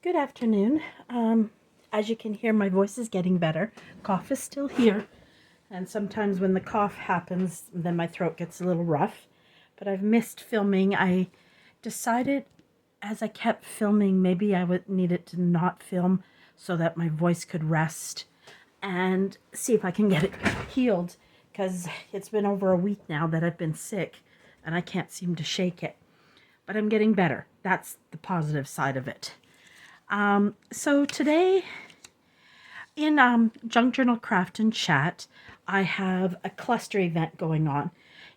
Good afternoon. As you can hear, my voice is getting better. Cough is still here, and sometimes when the cough happens, then my throat gets a little rough. But I've missed filming. I decided as I kept filming, maybe I would needed to not film so that my voice could rest and see if I can get it healed, because it's been over a week now that I've been sick and I can't seem to shake it. But I'm getting better. That's the positive side of it. So today in Junk Journal Craft and Chat, I have a cluster event going on.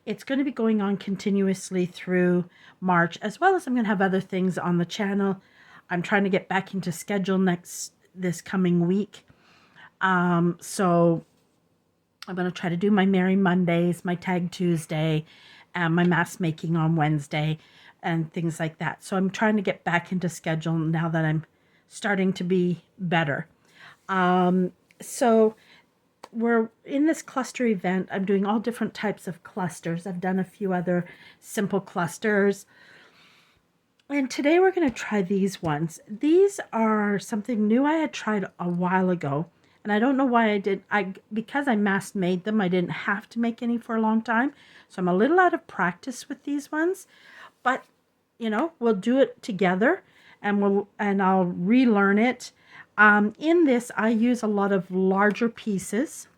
It's going to be going on continuously through March, as well as I'm going to have other things on the channel. I'm trying to get back into schedule this coming week. So I'm going to try to do my Merry Mondays, my Tag Tuesday, and my mask making on Wednesday, and things like that. So I'm trying to get back into schedule now that I'm starting to be better. So we're in this cluster event. I'm doing all different types of clusters. I've done a few other simple clusters. And today we're going to try these ones. These are something new I had tried a while ago. And I don't know why I did. Because I mass made them, I didn't have to make any for a long time. So I'm a little out of practice with these ones. But, you know, we'll do it together. And I'll relearn it. In this, I use a lot of larger pieces.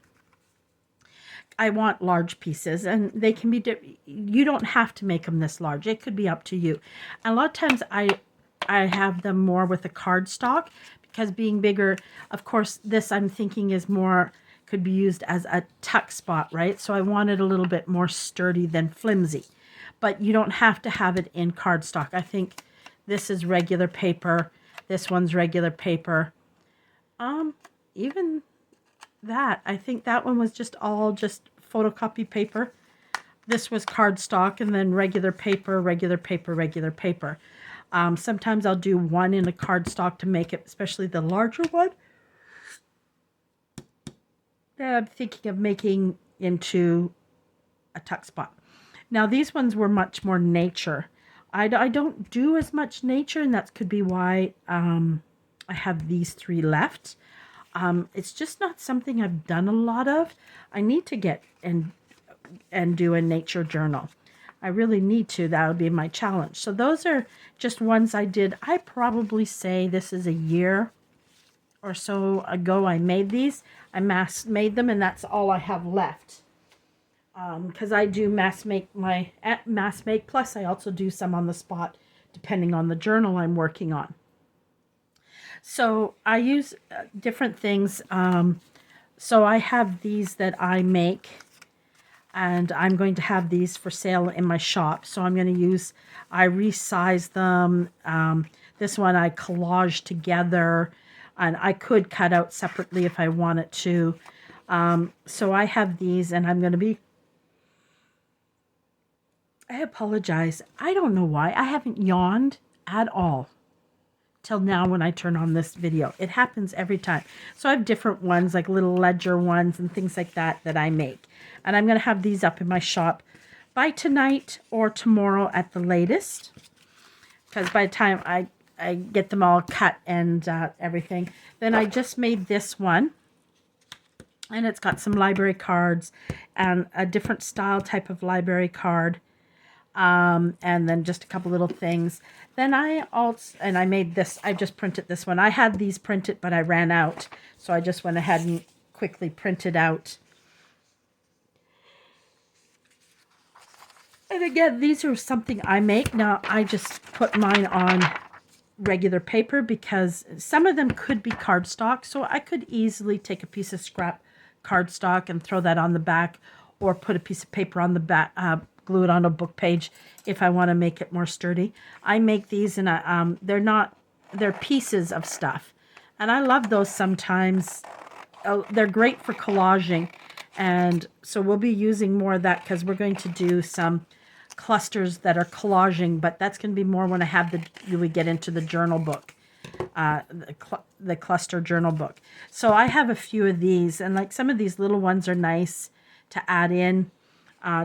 I want large pieces, and they can be you don't have to make them this large. It could be up to you. And a lot of times I have them more with a cardstock, because being bigger, of course, this I'm thinking is more, could be used as a tuck spot, right? So I want it a little bit more sturdy than flimsy. But you don't have to have it in cardstock. I think this is regular paper. This one's regular paper. Even that, I think that one was just photocopy paper. This was cardstock, and then regular paper, regular paper, regular paper. Sometimes I'll do one in a cardstock to make it, especially the larger one, that I'm thinking of making into a tuck spot. Now these ones were much more nature. I don't do as much nature, and that could be why I have these three left. It's just not something I've done a lot of. I need to get and do a nature journal. I really need to. That would be my challenge. So those are just ones I did. I probably say this is a year or so ago I made these. I mass made them, and that's all I have left. Because I do mass make plus I also do some on the spot depending on the journal I'm working on. So I use different things. So I have these that I make, and I'm going to have these for sale in my shop. So I'm going to use, I resize them. This one I collage together, and I could cut out separately if I wanted to. So I have these, and I'm going to be, I apologize. I don't know why. I haven't yawned at all till now when I turn on this video. It happens every time. So I have different ones, like little ledger ones and things like that I make. And I'm going to have these up in my shop by tonight or tomorrow at the latest. Because by the time I get them all cut and everything. Then I just made this one. And it's got some library cards and a different style type of library card. And then just a couple little things. Then I made this, I just printed this one. I had these printed, but I ran out. So I just went ahead and quickly printed out. And again, these are something I make. Now, I just put mine on regular paper because some of them could be cardstock. So I could easily take a piece of scrap cardstock and throw that on the back, or put a piece of paper on the back, glue it on a book page if I want to make it more sturdy. I make these, and they're pieces of stuff. And I love those sometimes. They're great for collaging. And so we'll be using more of that, because we're going to do some clusters that are collaging, but that's going to be more when I have we get into the journal book, the cluster journal book. So I have a few of these, and like some of these little ones are nice to add in.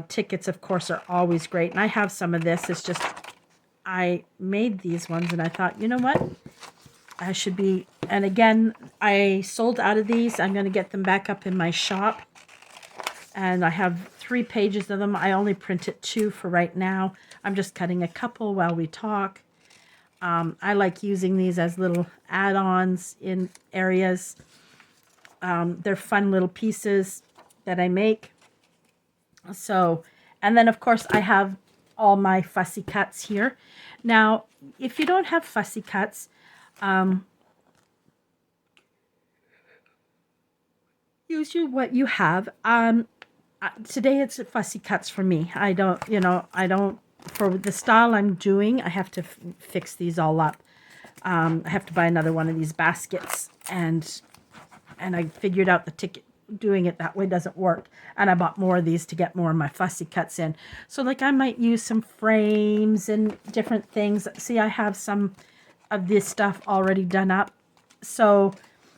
Tickets, of course, are always great. And I have some of this. It's just, I made these ones, and I thought, you know what? I should be, and again, I sold out of these. I'm going to get them back up in my shop. And I have 3 pages of them. I only printed 2 for right now. I'm just cutting a couple while we talk. I like using these as little add-ons in areas. They're fun little pieces that I make. So, and then of course I have all my fussy cuts here. Now, if you don't have fussy cuts, use what you have. Today it's fussy cuts for me. I don't, for the style I'm doing, I have to fix these all up. I have to buy another one of these baskets, and I figured out the ticket doing it that way doesn't work, and I bought more of these to get more of my fussy cuts in. So like I might use some frames and different things. See, I have some of this stuff already done up, so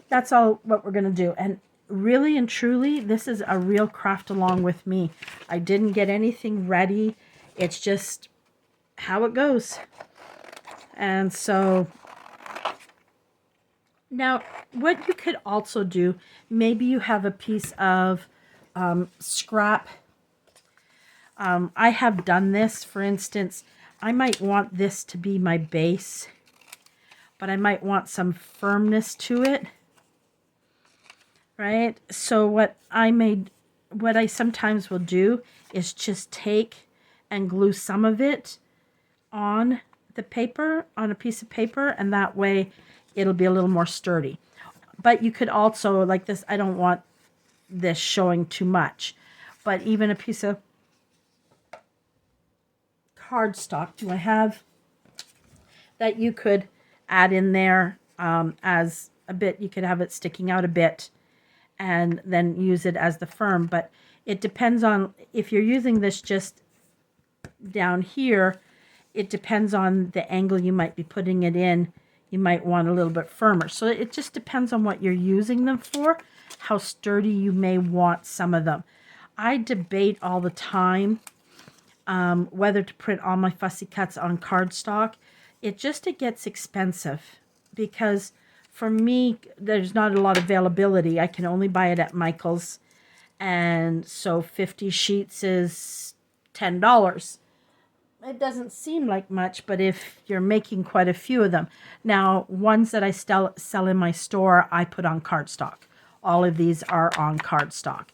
that's all what we're gonna do. And really and truly, this is a real craft along with me. I didn't get anything ready. It's just how it goes. And so now what you could also do, maybe you have a piece of scrap. I have done this, for instance. I might want this to be my base, but I might want some firmness to it. Right? So what I sometimes will do is just take and glue some of it on the paper, on a piece of paper, and that way it'll be a little more sturdy. But you could also, like this, I don't want this showing too much, but even a piece of cardstock, do I have, that you could add in there as a bit, you could have it sticking out a bit, and then use it as the firm. But it depends on, if you're using this just down here, it depends on the angle you might be putting it in. You might want a little bit firmer. So it just depends on what you're using them for, how sturdy you may want some of them. I debate all the time whether to print all my fussy cuts on cardstock. It gets expensive because for me, there's not a lot of availability. I can only buy it at Michael's. And so 50 sheets is $10. It doesn't seem like much, but if you're making quite a few of them. Now, ones that I sell in my store, I put on cardstock. All of these are on cardstock.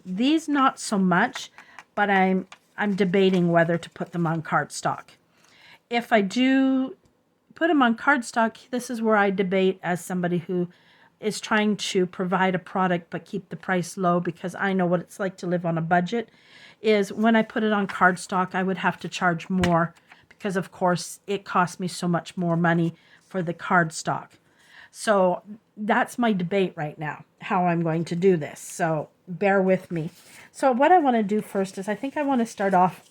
These not so much, but I'm debating whether to put them on cardstock. If I do put them on cardstock, this is where I debate as somebody who is trying to provide a product but keep the price low, because I know what it's like to live on a budget, is when I put it on cardstock, I would have to charge more because, of course, it costs me so much more money for the cardstock. So that's my debate right now, how I'm going to do this. So bear with me. So what I want to do first is I think I want to start off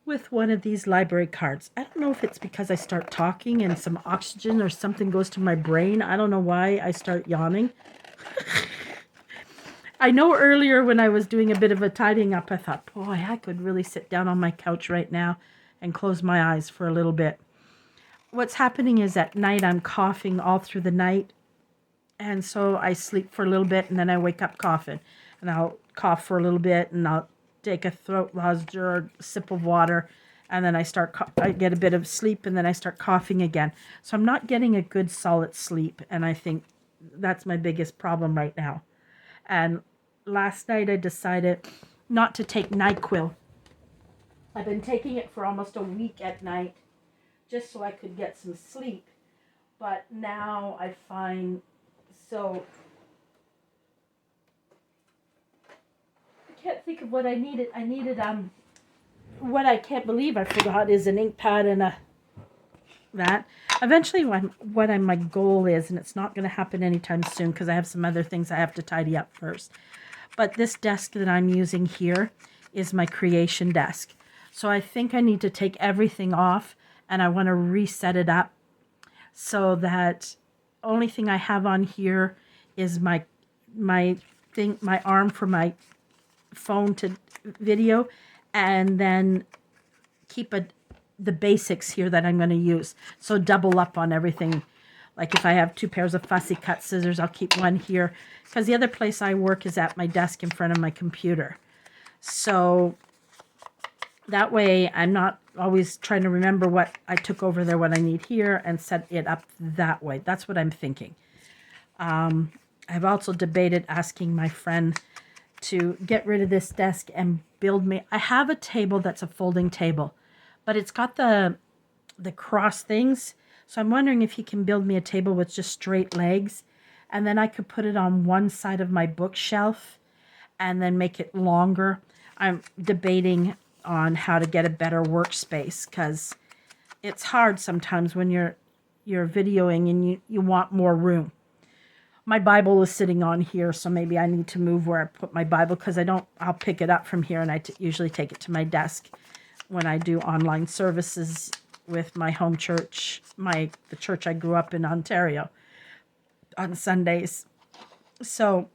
with one of these library cards. I don't know if it's because I start talking and some oxygen or something goes to my brain. I don't know why I start yawning. I know earlier when I was doing a bit of a tidying up, I thought, boy, I could really sit down on my couch right now and close my eyes for a little bit. What's happening is at night I'm coughing all through the night. And so I sleep for a little bit and then I wake up coughing. And I'll cough for a little bit and I'll take a throat louser or a sip of water. And then I get a bit of sleep and then I start coughing again. So I'm not getting a good solid sleep. And I think that's my biggest problem right now. And last night I decided not to take NyQuil. I've been taking it for almost a week at night just so I could get some sleep. But now I find, so I can't think of what I needed. I needed, what I can't believe I forgot is an ink pad and that. Eventually my goal is, and it's not going to happen anytime soon because I have some other things I have to tidy up first. But this desk that I'm using here is my creation desk. So I think I need to take everything off and I want to reset it up so that only thing I have on here is my arm for my phone to video, and then keep the basics here that I'm going to use. So double up on everything. Like if I have 2 pairs of fussy cut scissors, I'll keep one here. Because the other place I work is at my desk in front of my computer. So that way I'm not always trying to remember what I took over there, what I need here, and set it up that way. That's what I'm thinking. I've also debated asking my friend to get rid of this desk and build me. I have a table that's a folding table, but it's got the cross things. So I'm wondering if he can build me a table with just straight legs, and then I could put it on one side of my bookshelf and then make it longer. I'm debating on how to get a better workspace, because it's hard sometimes when you're videoing and you want more room. My Bible is sitting on here, so maybe I need to move where I put my Bible, because I'll pick it up from here, and I usually take it to my desk when I do online services with my home church, the church I grew up in, Ontario, on Sundays. So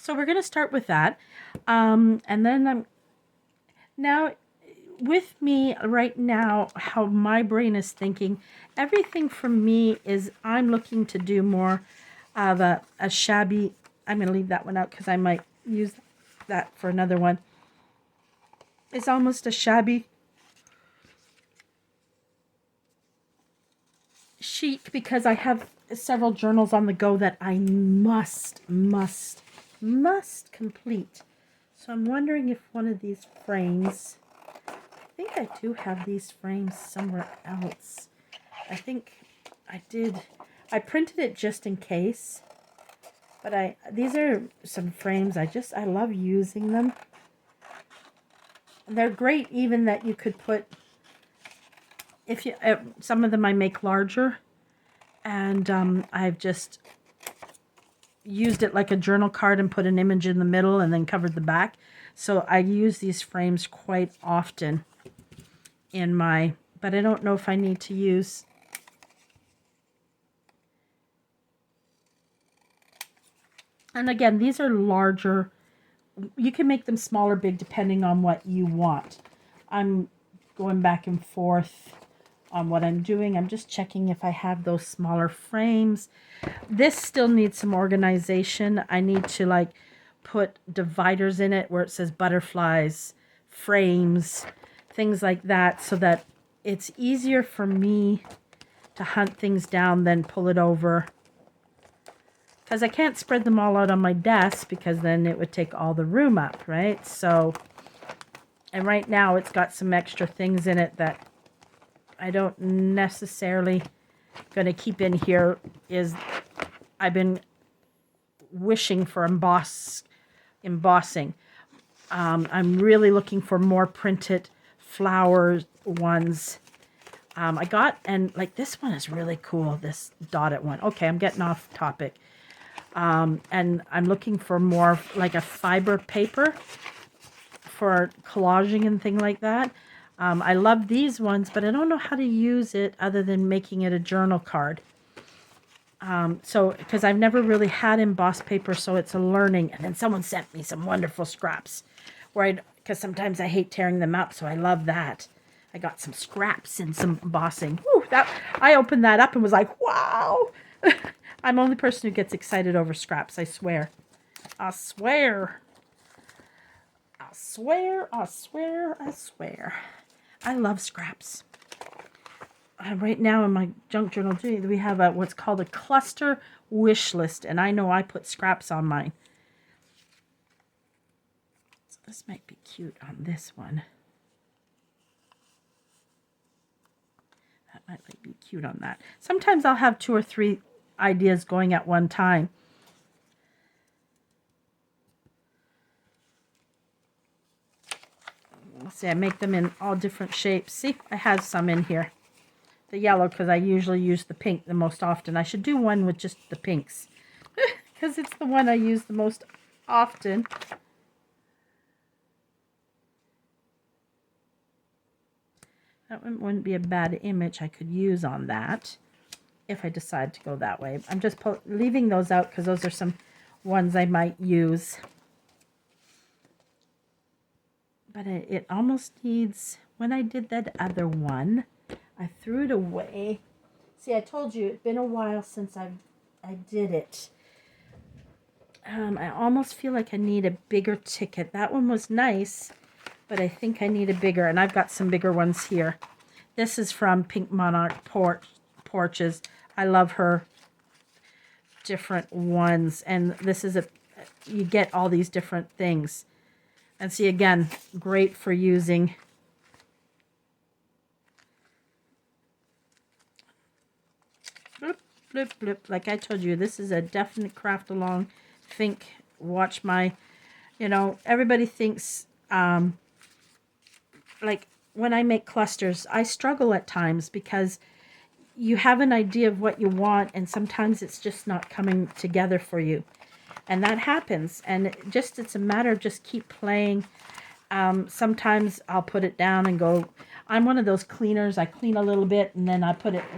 we're going to start with that. And then now with me right now, how my brain is thinking, everything for me is I'm looking to do more of a shabby. I'm going to leave that one out because I might use that for another one. It's almost a shabby chic, because I have several journals on the go that I must complete. So I'm wondering if one of these frames, I think I do have these frames somewhere else. I think I did. I printed it just in case, but these are some frames. I love using them. And they're great, even that you could put, if you, some of them I make larger, and I've just used it like a journal card and put an image in the middle and then covered the back. So I use these frames quite often but I don't know if I need to use. And again, these are larger. You can make them small or big depending on what you want. I'm going back and forth on what I'm doing. I'm just checking if I have those smaller frames. This still needs some organization. I need to put dividers in it where it says butterflies, frames, things like that, so that it's easier for me to hunt things down than pull it over. Because I can't spread them all out on my desk, because then it would take all the room up, right? So, and right now it's got some extra things in it that I don't necessarily going to keep in here. I've been wishing for embossing. I'm really looking for more printed flower ones. I got, and this one is really cool, this dotted one. Okay, I'm getting off topic. And I'm looking for more like a fiber paper for collaging and thing like that. I love these ones, but I don't know how to use it other than making it a journal card. Because I've never really had embossed paper, so it's a learning. And then someone sent me some wonderful scraps, because sometimes I hate tearing them up, so I love that. I got some scraps and some embossing. Whew, I opened that up and was like, wow! I'm the only person who gets excited over scraps, I swear. I swear. I swear, I swear, I swear. I love scraps. Right now in my junk journal, we have what's called a cluster wish list, and I know I put scraps on mine. So this might be cute on this one. That might be cute on that. Sometimes I'll have 2 or 3 ideas going at one time. Let's see, I make them in all different shapes. See, I have some in here. The yellow, because I usually use the pink the most often. I should do one with just the pinks, because it's the one I use the most often. That one wouldn't be a bad image I could use on that if I decide to go that way. I'm just leaving those out because those are some ones I might use. but it almost needs, when I did that other one, I threw it away. See, I told you, it's been a while since I did it. I almost feel like I need a bigger ticket. That one was nice, but I think I need a bigger, and I've got some bigger ones here. This is from Pink Monarch Porches. I love her different ones, and this is you get all these different things. And see, again, great for using. Bloop, bloop, bloop. Like I told you, this is a definite craft along. Think, watch my, everybody thinks, like when I make clusters, I struggle at times because you have an idea of what you want, and sometimes it's just not coming together for you. And that happens, and it's a matter of just keep playing. Sometimes I'll put it down and go, I'm one of those cleaners. I clean a little bit and then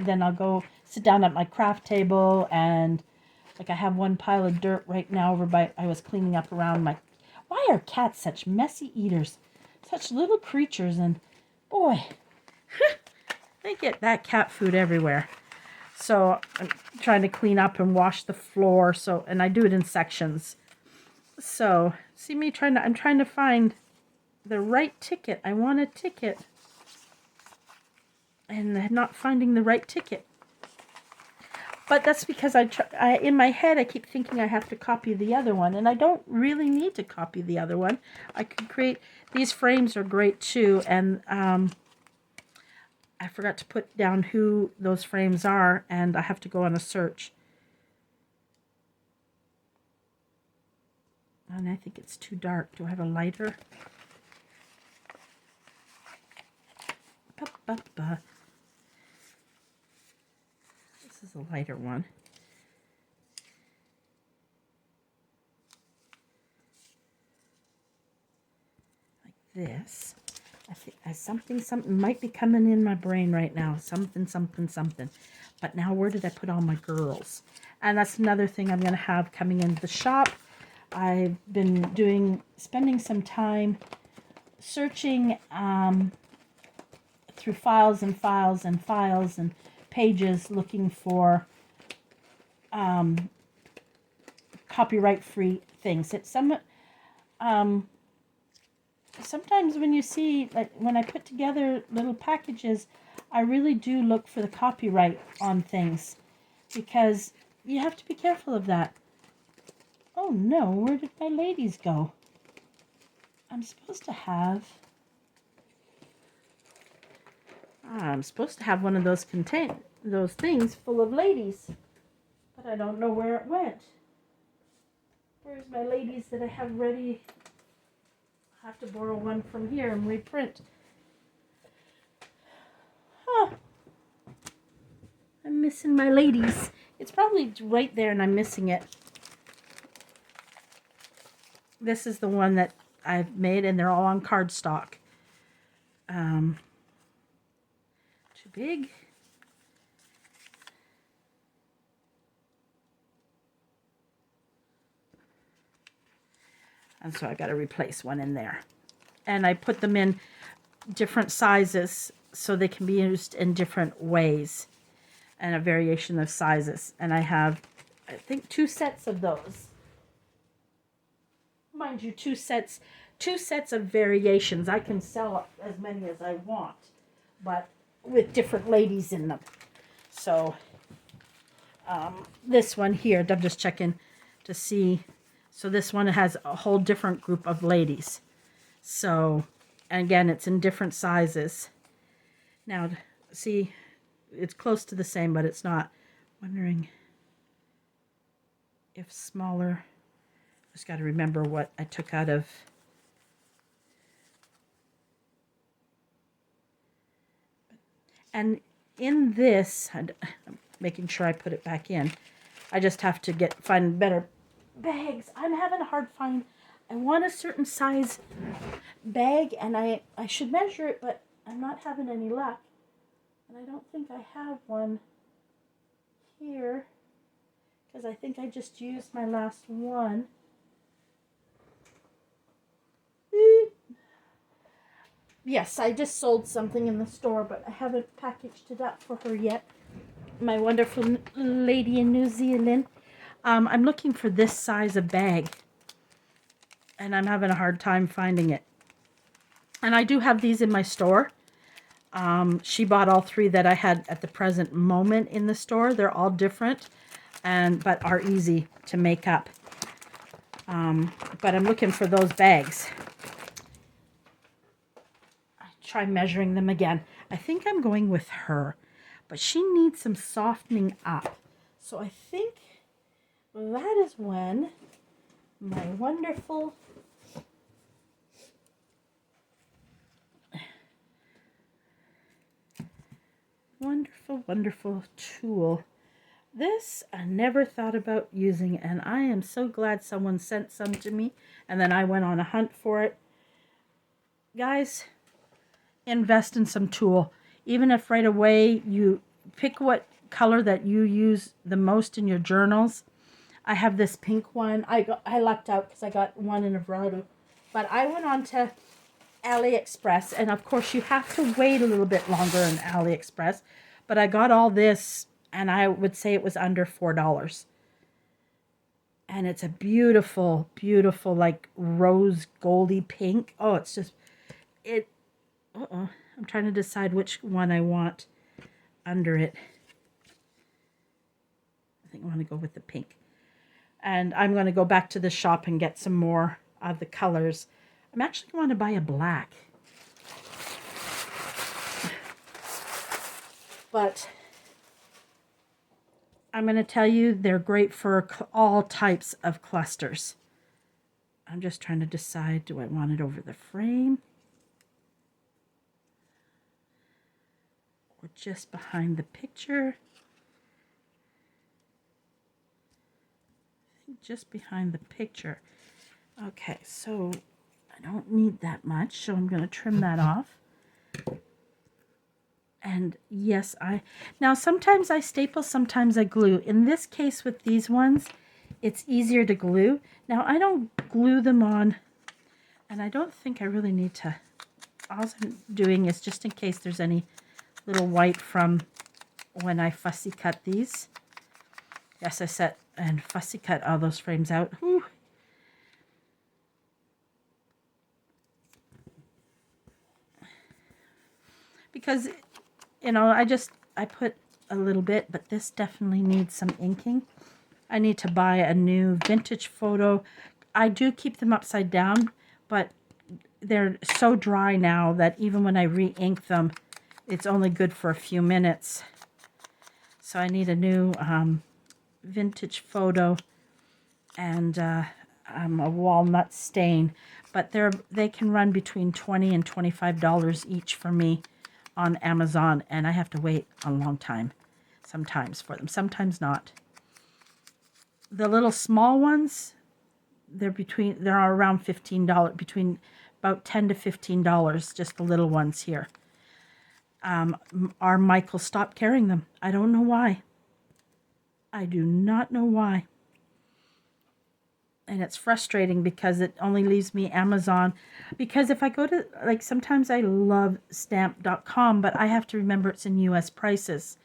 then I'll go sit down at my craft table, and like I have one pile of dirt right now over by, I was cleaning up around my, why are cats such messy eaters? Such little creatures, and boy, they get that cat food everywhere. So I'm trying to clean up and wash the floor. So, and I do it in sections. So see me I'm trying to find the right ticket. I want a ticket, and I'm not finding the right ticket. But that's because I in my head I keep thinking I have to copy the other one, and I don't really need to copy the other one. I could create, these frames are great too, and I forgot to put down who those frames are, and I have to go on a search. And I think it's too dark. Do I have a lighter? This is a lighter one. Like this. I think something might be coming in my brain right now. Something. But now where did I put all my girls? And that's another thing I'm going to have coming into the shop. I've been spending some time searching through files and files and files and pages looking for copyright-free things. Sometimes when you see, like when I put together little packages, I really do look for the copyright on things, because you have to be careful of that. Oh no, where did my ladies go? I'm supposed to have one of those things full of ladies, but I don't know where it went. Where's my ladies that I have ready? I have to borrow one from here and reprint. Huh. I'm missing my ladies. It's probably right there and I'm missing it. This is the one that I've made, and they're all on cardstock. Too big. And so I got to replace one in there. And I put them in different sizes so they can be used in different ways, and a variation of sizes. And I have, I think, 2 sets of those. Mind you, 2 sets of variations. I can sell as many as I want, but with different ladies in them. So this one here, I'm just checking to see. So this one has a whole different group of ladies. So, and again, it's in different sizes. Now, see, it's close to the same, but it's not. Wondering if smaller. Just got to remember what I took out of. And in this, I'm making sure I put it back in. I just have to find better bags. I'm having a hard find. I want a certain size bag, and I should measure it, but I'm not having any luck. And I don't think I have one here, because I think I just used my last one. Yes, I just sold something in the store, but I haven't packaged it up for her yet. My wonderful lady in New Zealand. I'm looking for this size of bag, and I'm having a hard time finding it. And I do have these in my store. She bought all three that I had at the present moment in the store. They're all different, but are easy to make up. But I'm looking for those bags. I try measuring them again. I think I'm going with her, but she needs some softening up. So I think that is when my wonderful wonderful tool. This I never thought about using, and I am so glad someone sent some to me, and then I went on a hunt for it. Guys, invest in some tool. Even if right away you pick what color that you use the most in your journals. I have this pink one. I lucked out because I got one in a variety. But I went on to AliExpress, and of course you have to wait a little bit longer in AliExpress. But I got all this, and I would say it was under $4. And it's a beautiful, beautiful, like rose goldy pink. Oh, it's just, I'm trying to decide which one I want under it. I think I want to go with the pink. And I'm going to go back to the shop and get some more of the colors. I'm actually going to buy a black. But I'm going to tell you, they're great for all types of clusters. I'm just trying to decide, do I want it over the frame? Or just behind the picture? I think just behind the picture. Okay, so I don't need that much, so I'm going to trim that off. And yes, now sometimes I staple, sometimes I glue. In this case with these ones, it's easier to glue. Now I don't glue them on, and I don't think I really need to. All I'm doing is just in case there's any little white from when I fussy cut these. Yes, I set and fussy cut all those frames out. Whew. Because, you know, I put a little bit, but this definitely needs some inking. I need to buy a new vintage photo. I do keep them upside down, but they're so dry now that even when I re-ink them, it's only good for a few minutes. So I need a new vintage photo and a walnut stain. But they can run between $20 and $25 each for me on Amazon, and I have to wait a long time sometimes for them, sometimes not. The little small ones, they're around $15, between about $10 to $15, just the little ones here. Our Michael stopped carrying them. I don't know why. I do not know why. And it's frustrating because it only leaves me Amazon. Because if I go to, like, sometimes I love stamp.com, but I have to remember it's in US prices.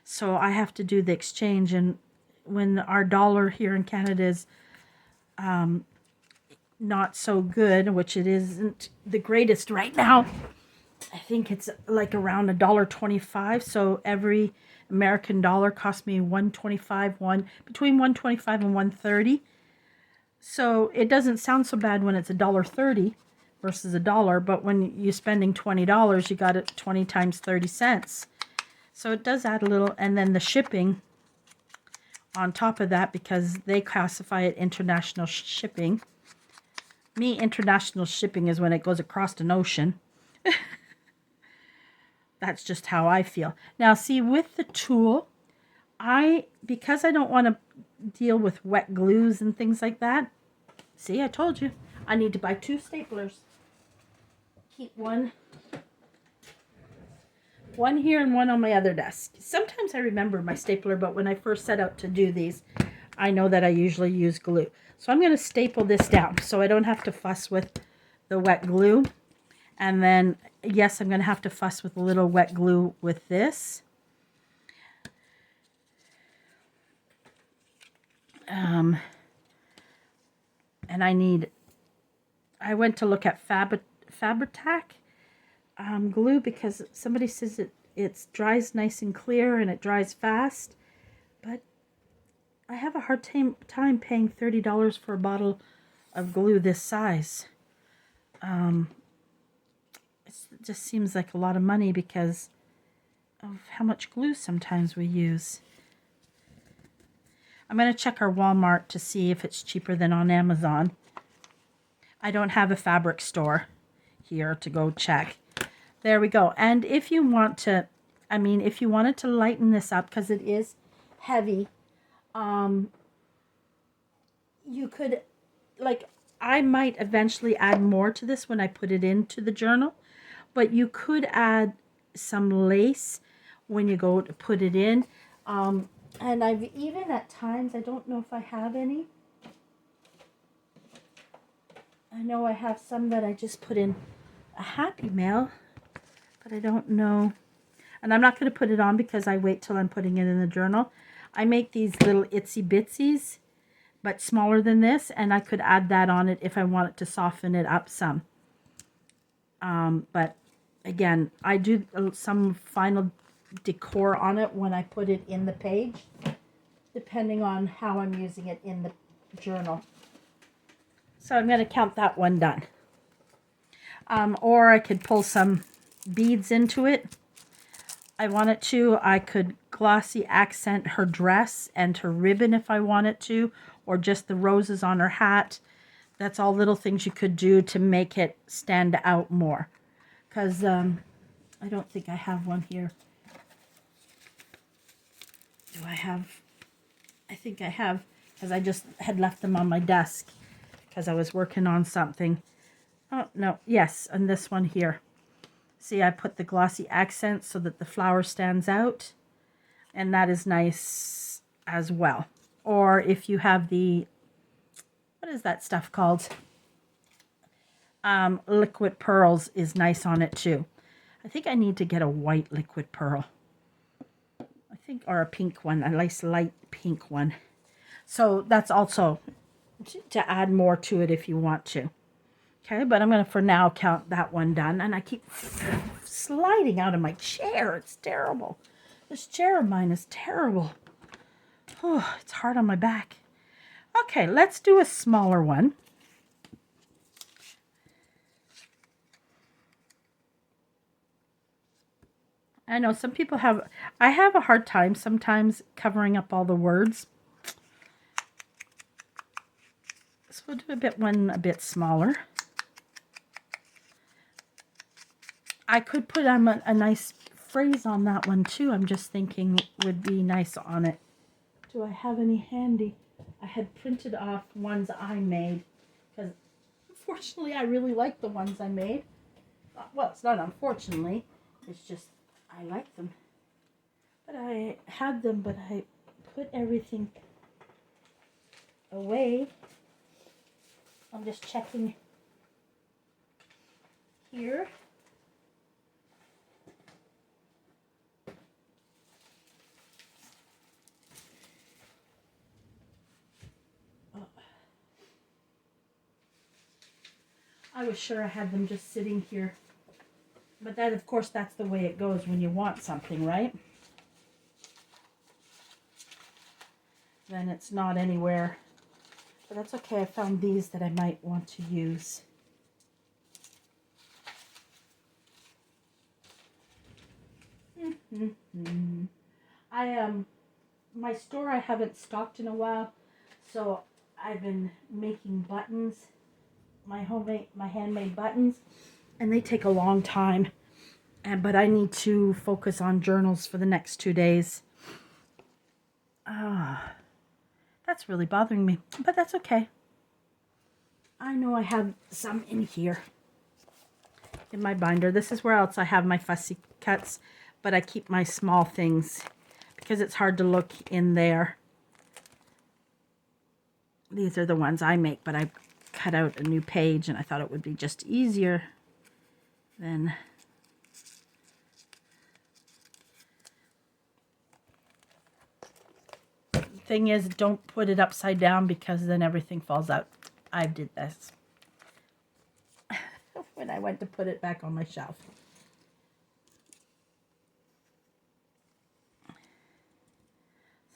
So I have to do the exchange. And when our dollar here in Canada is not so good, which it isn't the greatest right now, I think it's like around $1.25. So every American dollar cost me $1.25, between $1.25 and $1.30. So it doesn't sound so bad when it's $1.30 versus $1, but when you're spending $20, you got it 20 times 30 cents. So it does add a little, and then the shipping on top of that, because they classify it international shipping. Me, international shipping is when it goes across an ocean. That's just how I feel. Now, see, with the tool, because I don't want to deal with wet glues and things like that. See, I told you. I need to buy 2 staplers. Keep one here and one on my other desk. Sometimes I remember my stapler, but when I first set out to do these, I know that I usually use glue. So I'm going to staple this down so I don't have to fuss with the wet glue. And then yes, I'm going to have to fuss with a little wet glue with this. And I went to look at Fabri-Tac glue because somebody says it dries nice and clear and it dries fast. But I have a hard time paying $30 for a bottle of glue this size. It just seems like a lot of money because of how much glue sometimes we use. I'm going to check our Walmart to see if it's cheaper than on Amazon. I don't have a fabric store here to go check. There we go. And if you want to, if you wanted to lighten this up because it is heavy, you could, I might eventually add more to this when I put it into the journal, but you could add some lace when you go to put it in. And I've even at times, I don't know if I have any. I know I have some that I just put in a happy mail, but I don't know. And I'm not going to put it on because I wait till I'm putting it in the journal. I make these little itsy bitsies, but smaller than this, and I could add that on it if I want it to soften it up some. But again, I do some final decor on it when I put it in the page, depending on how I'm using it in the journal. So I'm going to count that one done. Or I could pull some beads into it. I wanted to. I could glossy accent her dress and her ribbon if I wanted to, or just the roses on her hat. That's all little things you could do to make it stand out more. Because I don't think I have one here. Do I have? I think I have, because I just had left them on my desk because I was working on something. Oh, no. Yes, and this one here. See, I put the glossy accent so that the flower stands out. And that is nice as well. Or if you have the, what is that stuff called? Liquid pearls is nice on it too. I think I need to get a white liquid pearl. I think, or a pink one, a nice light pink one. So that's also to add more to it if you want to. Okay, but I'm going to for now count that one done. And I keep sliding out of my chair. It's terrible. This chair of mine is terrible. Oh, it's hard on my back. Okay, let's do a smaller one. I know some people have, I have a hard time sometimes covering up all the words. So we'll do one a bit smaller. I could put a nice phrase on that one too. I'm just thinking would be nice on it. Do I have any handy? I had printed off ones I made because unfortunately I really like the ones I made. Well, it's not unfortunately. It's just I like them. But I had them, but I put everything away. I'm just checking here. I was sure I had them just sitting here. But that, of course, that's the way it goes when you want something, right? Then it's not anywhere. But that's okay. I found these that I might want to use. My store I haven't stocked in a while, so I've been making buttons, my handmade buttons, and they take a long time. But I need to focus on journals for the next 2 days. That's really bothering me, but that's okay. I know I have some in here in my binder. This is where else I have my fussy cuts, but I keep my small things because it's hard to look in there. These are the ones I make, but I cut out a new page and I thought it would be just easier than thing is, don't put it upside down because then everything falls out. I did this when I went to put it back on my shelf.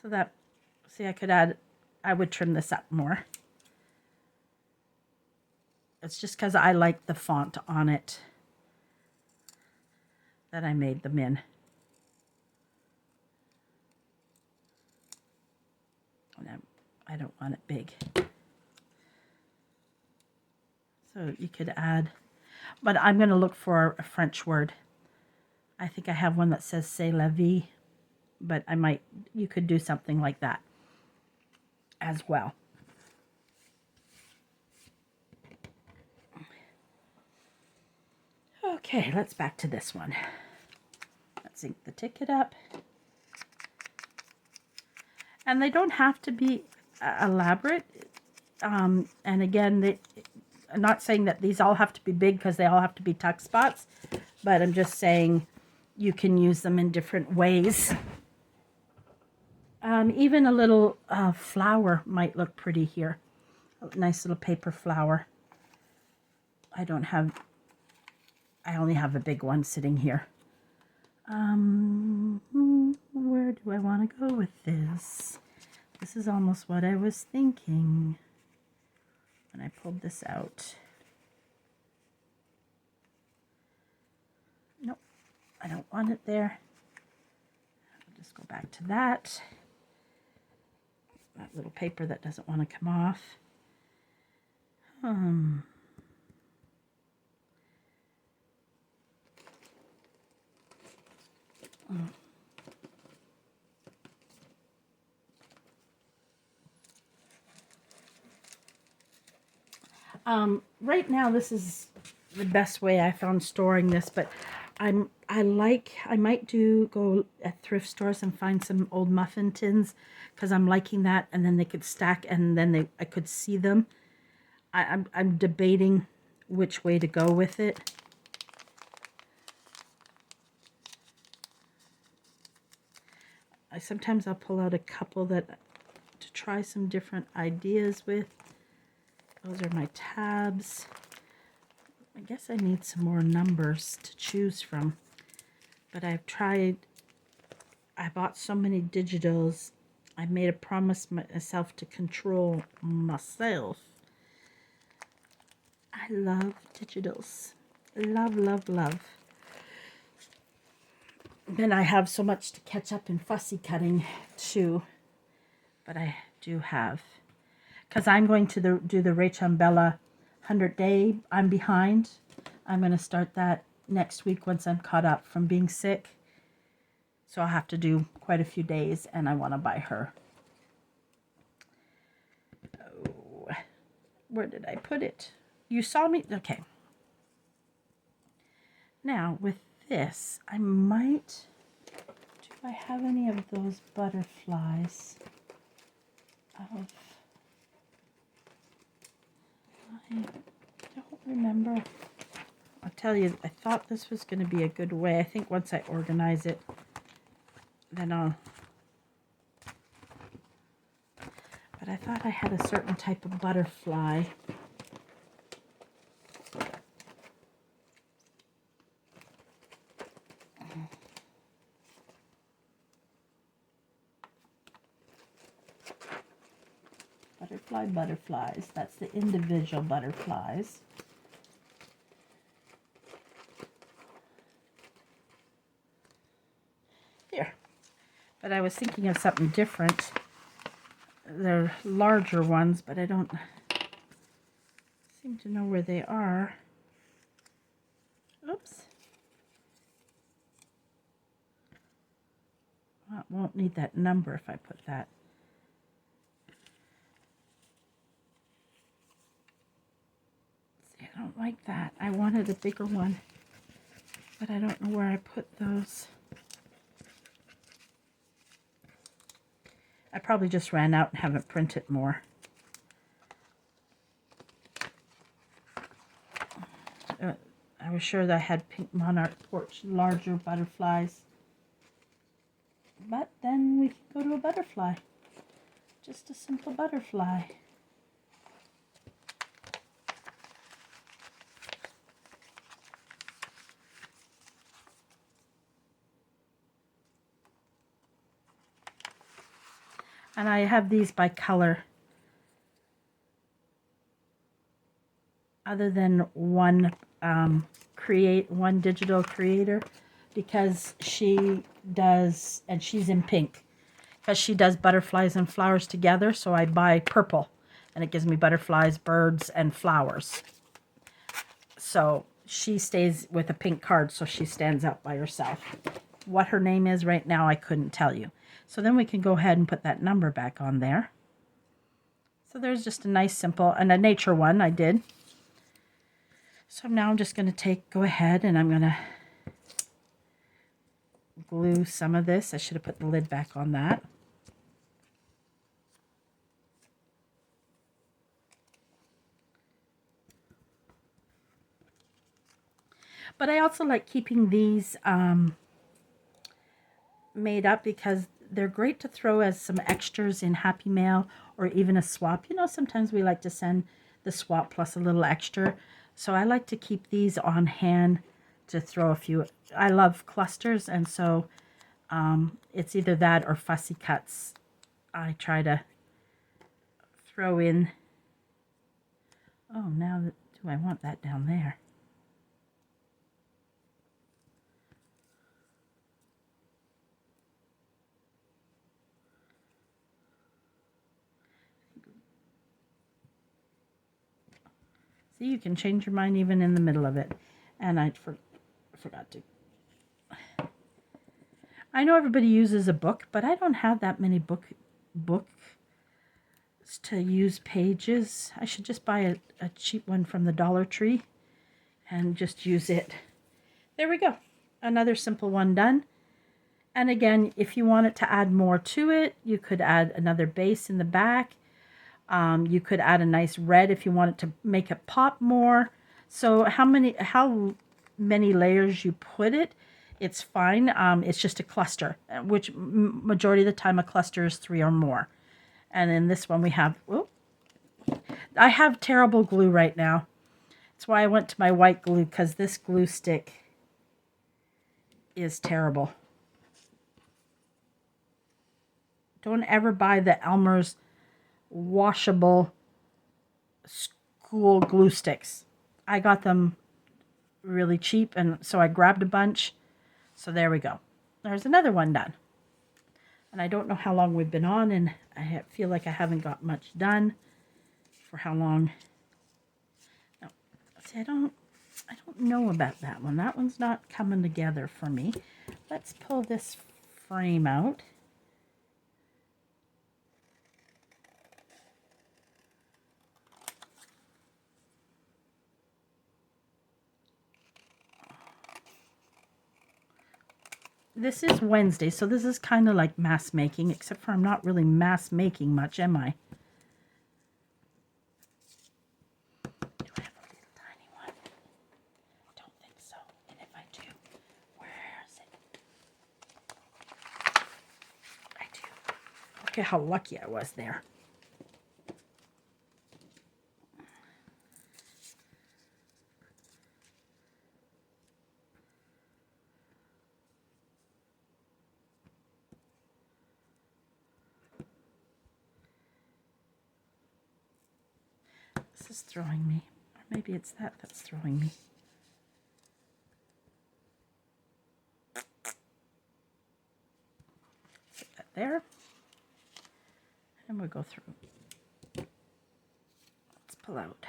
So that, see, I would trim this up more. It's just because I like the font on it that I made them in. And I don't want it big. So you could add, but I'm going to look for a French word. I think I have one that says c'est la vie, but you could do something like that as well. Okay, let's back to this one. Let's ink the ticket up. And they don't have to be elaborate. And again, I'm not saying that these all have to be big because they all have to be tuck spots, but I'm just saying you can use them in different ways. Even a little flower might look pretty here. A nice little paper flower. I only have a big one sitting here. Where do I want to go with this? This is almost what I was thinking when I pulled this out. Nope, I don't want it there. I'll just go back to that. That little paper that doesn't want to come off. Right now this is the best way I found storing this, but I might go at thrift stores and find some old muffin tins because I'm liking that, and then they could stack and then I could see them. I'm debating which way to go with it. Sometimes I'll pull out a couple to try some different ideas with. Those are my tabs. I guess I need some more numbers to choose from. But I bought so many digitals. I made a promise myself to control myself. I love digitals. Love, love, love. Then I have so much to catch up in fussy cutting too. But I do have. Because I'm going to do the Rachel and Bella 100 day. I'm behind. I'm going to start that next week once I'm caught up from being sick. So I'll have to do quite a few days, and I want to buy her. Oh, where did I put it? You saw me? Okay. Now with this, I might... Do I have any of those butterflies? I don't remember. I'll tell you, I thought this was going to be a good way. I think once I organize it, then I'll... But I thought I had a certain type of butterfly. Butterflies. That's the individual butterflies. Here. But I was thinking of something different. They're larger ones, but I don't seem to know where they are. Oops. Well, it won't need that number if I put that. I don't like that. I wanted a bigger one, but I don't know where I put those. I probably just ran out and haven't printed more. I was sure that I had pink monarch porch, larger butterflies. But then we can go to a butterfly. Just a simple butterfly. And I have these by color. Other than one one digital creator, because she does, and she's in pink, because she does butterflies and flowers together. So I buy purple, and it gives me butterflies, birds, and flowers. So she stays with a pink card, so she stands out by herself. What her name is right now, I couldn't tell you. So then we can go ahead and put that number back on there. So there's just a nice simple, and a nature one I did. So now I'm just going to go ahead and I'm going to glue some of this. I should have put the lid back on that. But I also like keeping these made up because they're great to throw as some extras in Happy Mail or even a swap. You know, sometimes we like to send the swap plus a little extra. So I like to keep these on hand to throw a few. I love clusters, and so it's either that or fussy cuts. I try to throw in. Oh, now do I want that down there? See, you can change your mind even in the middle of it. And I forgot to. I know everybody uses a book, but I don't have that many books to use pages. I should just buy a cheap one from the Dollar Tree and just use it. There we go. Another simple one done. And again, if you wanted to add more to it, you could add another base in the back. You could add a nice red if you wanted to make it pop more. So how many layers you put it's fine. It's just a cluster, which majority of the time a cluster is 3 or more. And in this one we have, I have terrible glue right now. That's why I went to my white glue, because this glue stick is terrible. Don't ever buy the Elmer's washable school glue sticks. I got them really cheap, and so I grabbed a bunch. So there we go. There's another one done. And I don't know how long we've been on, and I feel like I haven't got much done for how long. No, see, I don't know about that one. That one's not coming together for me. Let's pull this frame out. This is Wednesday, so this is kind of like mass making, except for I'm not really mass making much, am I? Do I have a little tiny one? Don't think so. And if I do, where is it? I do. Look at how lucky I was there. This is throwing me. Or maybe it's that's throwing me. Put that there. And we'll go through. Let's pull out.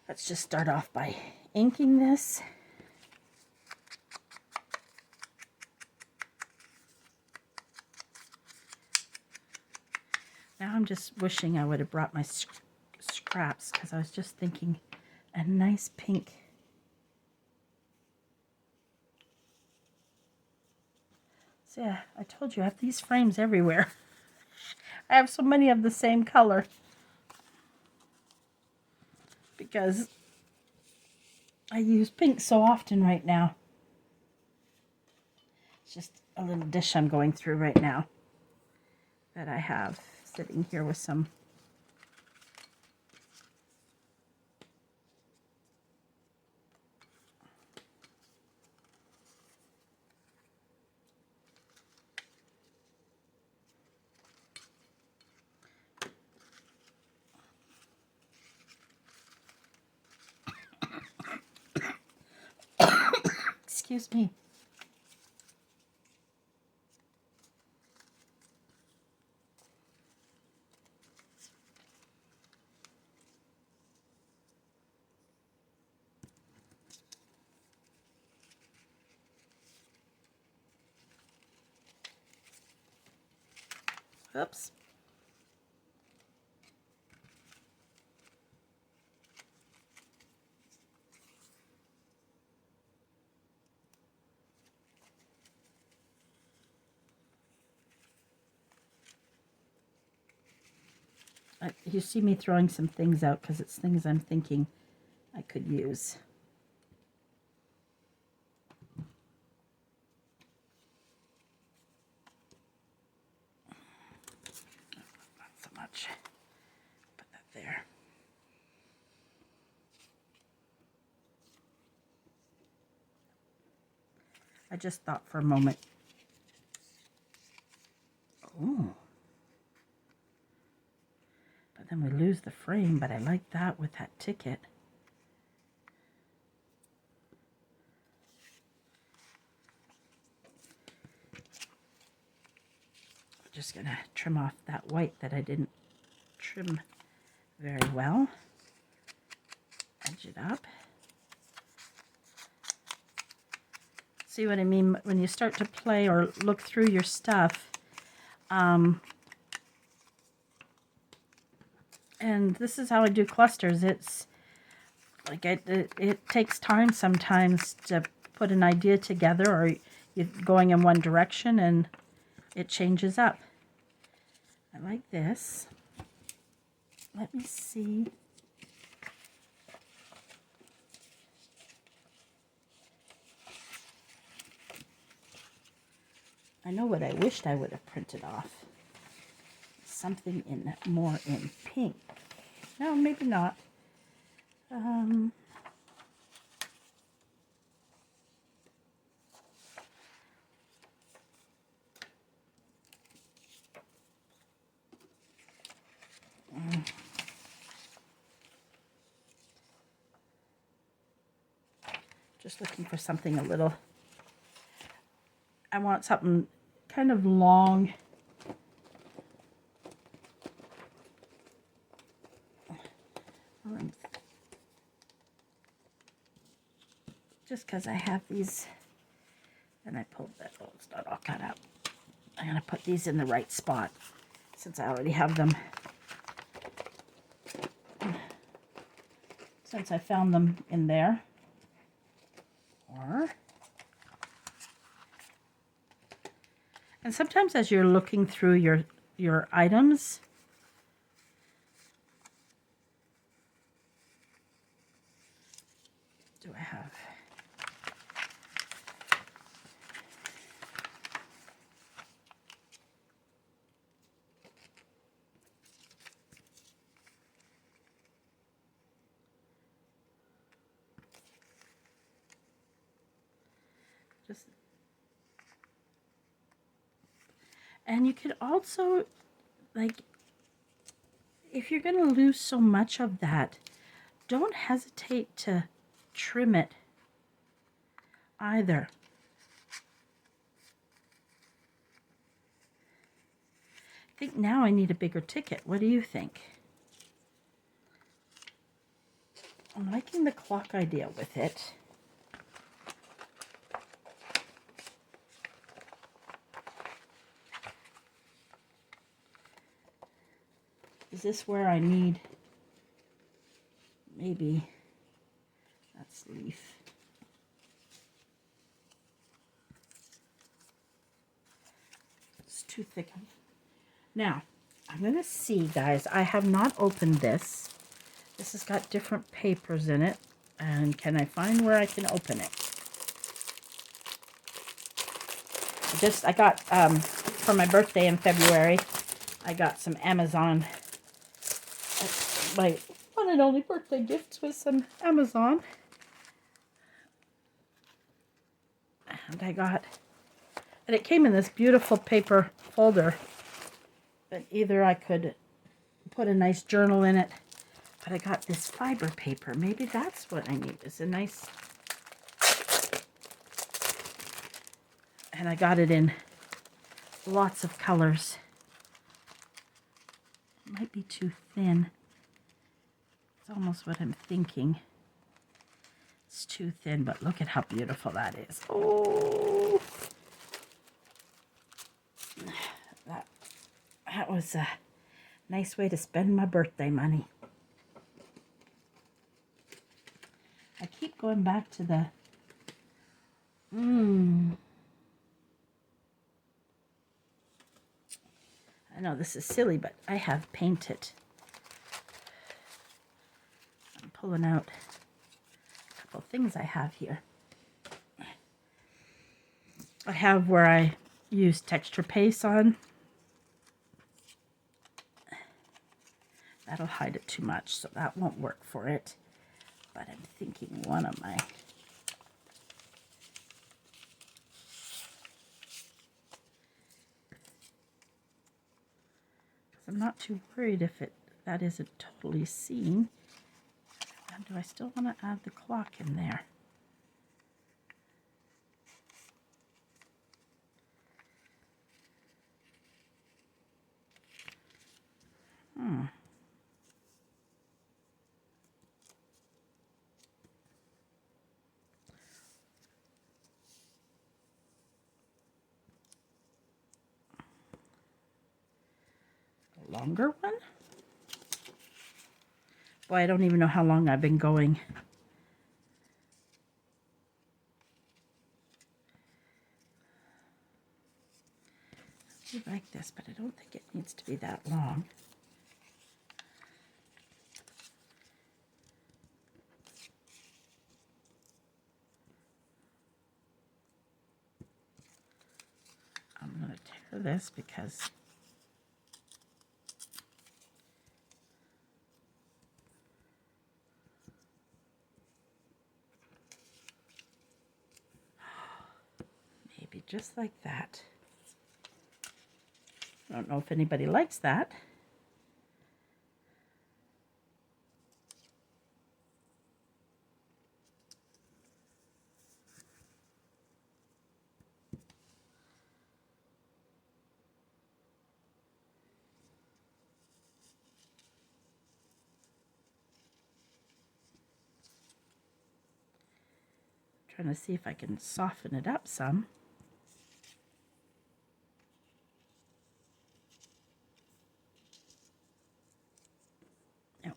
Let's just start off by inking this. Now I'm just wishing I would have brought my scraps, because I was just thinking a nice pink So yeah, I told you I have these frames everywhere. I have so many of the same color because I use pink so often right now. It's just a little dish I'm going through right now that I have sitting here with some excuse me. Oops. You see me throwing some things out because it's things I'm thinking I could use. Not so much. Put that there. I just thought for a moment. Oh. But then we lose the frame, but I like that with that ticket. I'm just going to trim off that white that I didn't trim very well. Edge it up. See what I mean? When you start to play or look through your stuff, and this is how I do clusters. It's like it takes time sometimes to put an idea together, or you're going in one direction and it changes up. I like this. Let me see. I know what I wished I would have printed off. Something more in pink. No, maybe not. Just looking for something a little. I want something kind of long. Just because I have these, and I pulled that, oh, it's not all cut out. I'm going to put these in the right spot since I already have them. Since I found them in there. And sometimes as you're looking through your items, do I have? Just, and you could also, like, if you're going to lose so much of that, don't hesitate to trim it either. I think now I need a bigger ticket. What do you think? I'm liking the clock idea with it. Is this where I need maybe that's leaf? It's too thick. Now, I'm going to see, guys. I have not opened this. This has got different papers in it. And can I find where I can open it? I got, for my birthday in February, I got some Amazon. My one and only birthday gift was some Amazon. And it came in this beautiful paper folder. But either I could put a nice journal in it, but I got this fiber paper. Maybe that's what I need. It's a nice, and I got it in lots of colors. It might be too thin. It's almost what I'm thinking. It's too thin, but look at how beautiful that is. Oh, that was a nice way to spend my birthday money. I keep going back to the I know this is silly, but I have painted. I'm pulling out a couple things I have here. I have where I use texture paste on. That'll hide it too much, so that won't work for it. But I'm thinking one of my... I'm not too worried if that isn't totally seen. And do I still want to add the clock in there? Longer one? Boy, I don't even know how long I've been going. I do like this, but I don't think it needs to be that long. I'm going to tear this because maybe just like that. I don't know if anybody likes that. Trying to see if I can soften it up some. No,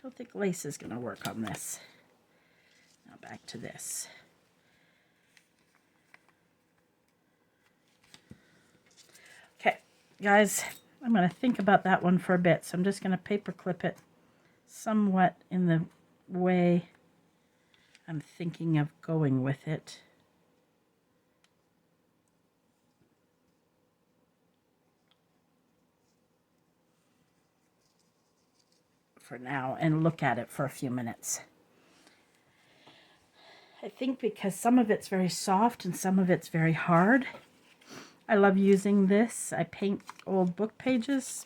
don't think lace is going to work on this. Now back to this. Okay, guys, I'm going to think about that one for a bit, so I'm just going to paper clip it somewhat in the way I'm thinking of going with it. For now, and look at it for a few minutes. I think because some of it's very soft and some of it's very hard. I love using this. I paint old book pages.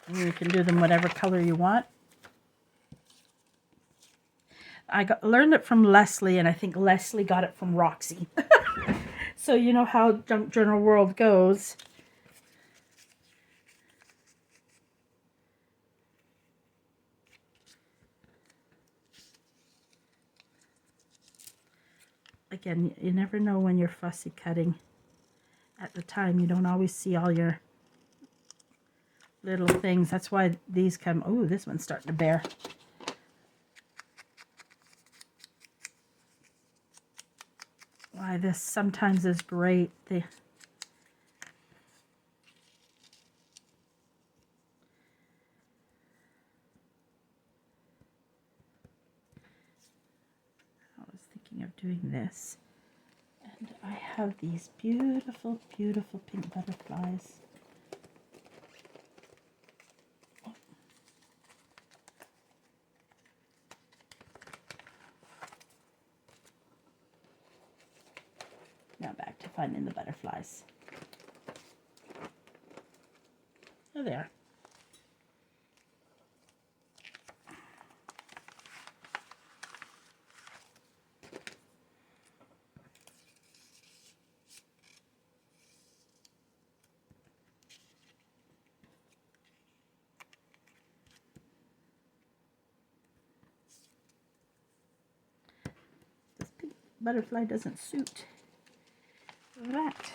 And you can do them whatever color you want. Learned it from Leslie, and I think Leslie got it from Roxy. So you know how Junk Journal World goes. Again, you never know when you're fussy cutting. At the time, you don't always see all your little things. That's why these come... Oh, this one's starting to bear. Why this sometimes is great. thinking of doing this. And I have these beautiful, beautiful pink butterflies. Now back to finding the butterflies. Oh, there. This pink butterfly doesn't suit that.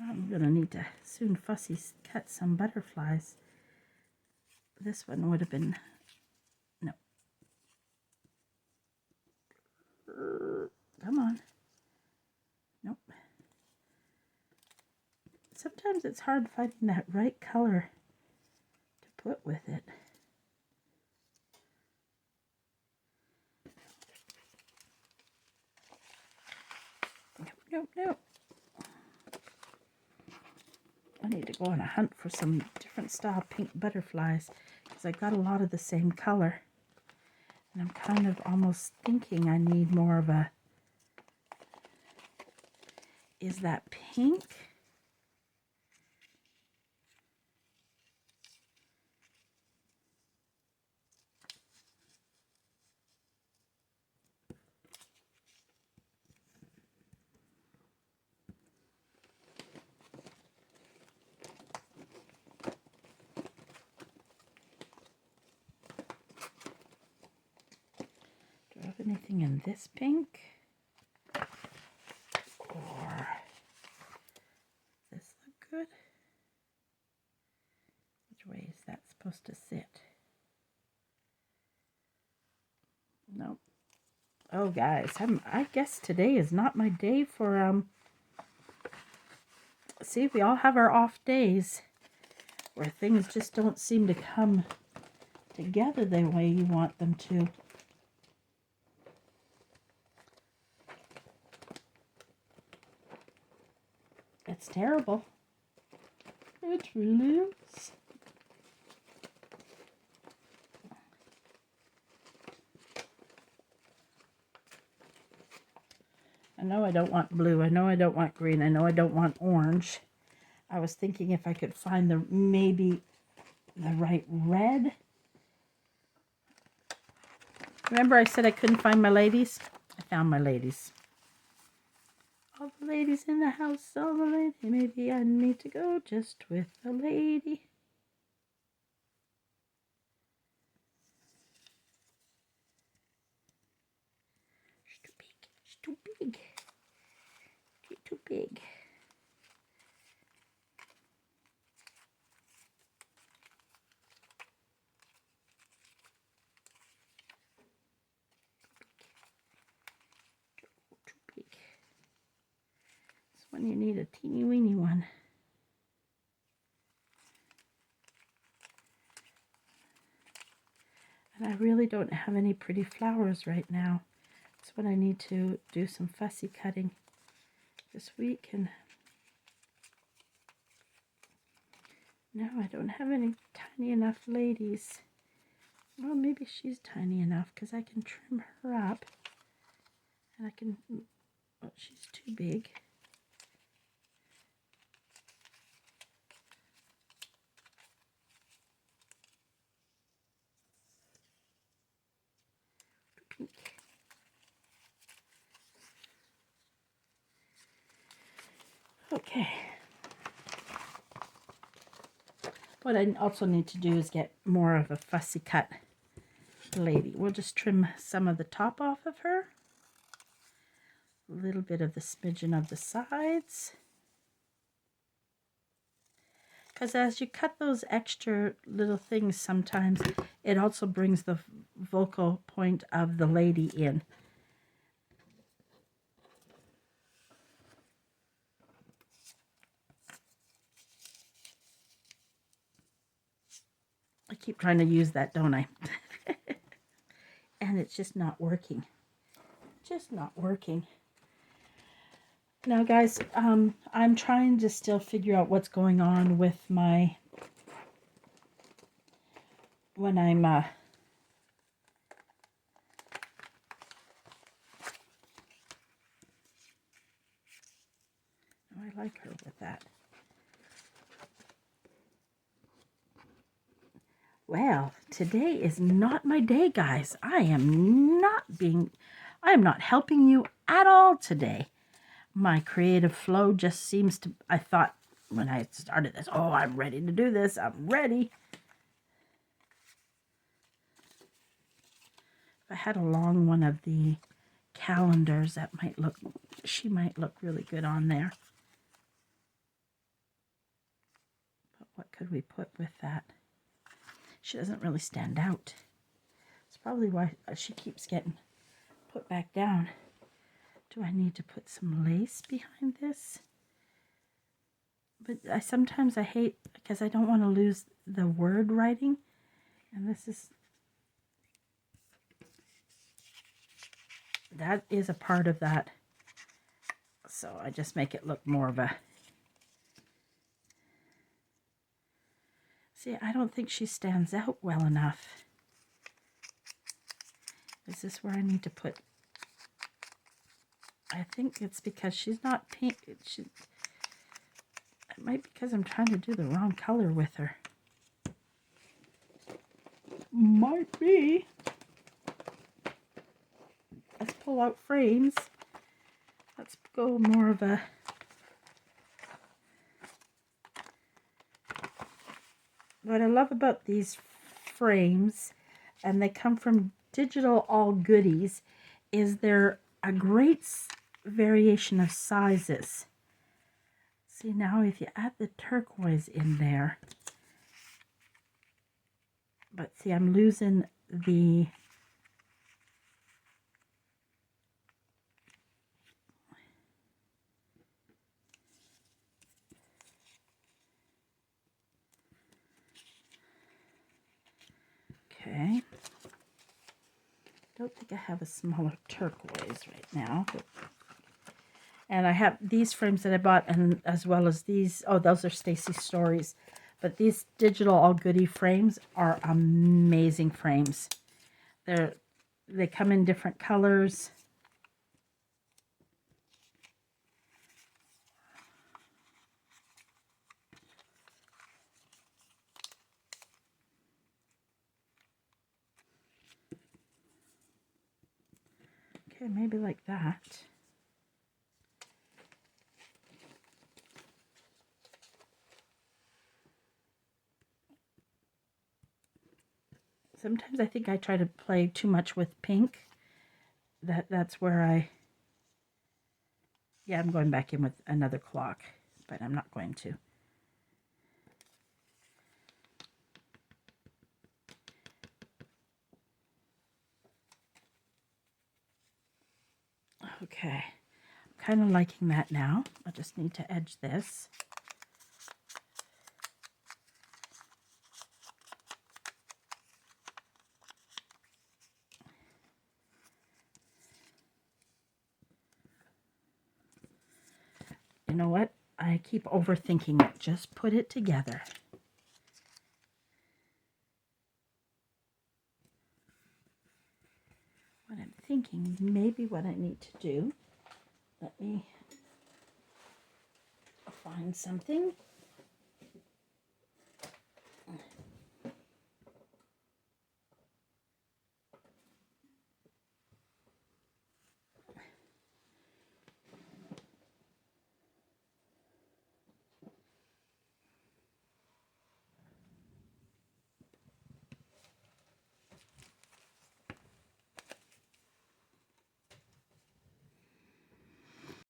I'm gonna need to soon fussy cut some butterflies. This one would have been, no. Come on. Nope. Sometimes it's hard finding that right color to put with it. Nope, nope. I need to go on a hunt for some different style pink butterflies because I got a lot of the same color. And I'm kind of almost thinking I need more of a, is that pink? Do I have anything in this pink? Or this look good? Which way is that supposed to sit? Nope. Oh, guys, I guess today is not my day for, see, we all have our off days where things just don't seem to come together the way you want them to. It's terrible. It really is. I know I don't want blue. I know I don't want green. I know I don't want orange. I was thinking if I could find maybe the right red. Remember I said I couldn't find my ladies? I found my ladies. All the ladies in the house, all the ladies. Maybe I need to go just with the lady. She's too big. She's too big. She's too big. Too big. This one you need a teeny weeny one. And I really don't have any pretty flowers right now. That's what I need to do some fussy cutting this week. And no, I don't have any tiny enough ladies. Well, maybe she's tiny enough because I can trim her up. And I can, oh, she's too big. Pink. Okay. What I also need to do is get more of a fussy cut lady. We'll just trim some of the top off of her. A little bit of the smidgen of the sides. Because as you cut those extra little things sometimes, it also brings the focal point of the lady in. I keep trying to use that, don't I? and it's just not working. Just not working. Now, guys, I'm trying to still figure out what's going on with my, when I'm, oh, I like her with that. Well, today is not my day, guys. I am not helping you at all today. My creative flow just seems to, I thought when I started this, oh, I'm ready to do this. I'm ready. If I had along one of the calendars, that might look, she might look really good on there. But what could we put with that? She doesn't really stand out. It's probably why she keeps getting put back down. Do I need to put some lace behind this? But sometimes I hate, because I don't want to lose the word writing. And that is a part of that. So I just make it look more of a, see, I don't think she stands out well enough. Is this where I need to put, I think it's because she's not pink. It might be because I'm trying to do the wrong color with her. Might be. Let's pull out frames. Let's go more of a, what I love about these frames, and they come from Digital All Goodies, is they're a great variation of sizes. See, now if you add the turquoise in there, but see, I'm losing the, okay, don't think I have a smaller turquoise right now, but, and I have these frames that I bought, and as well as these, oh, those are Stacy's Stories, but these Digital All Goodie frames are amazing frames. They come in different colors. Okay, maybe like that. Sometimes I think I try to play too much with pink. That's where yeah, I'm going back in with another clock, but I'm not going to. Okay, I'm kind of liking that now. I just need to edge this. You know what? I keep overthinking it. Just put it together. What I'm thinking, maybe what I need to do, let me find something.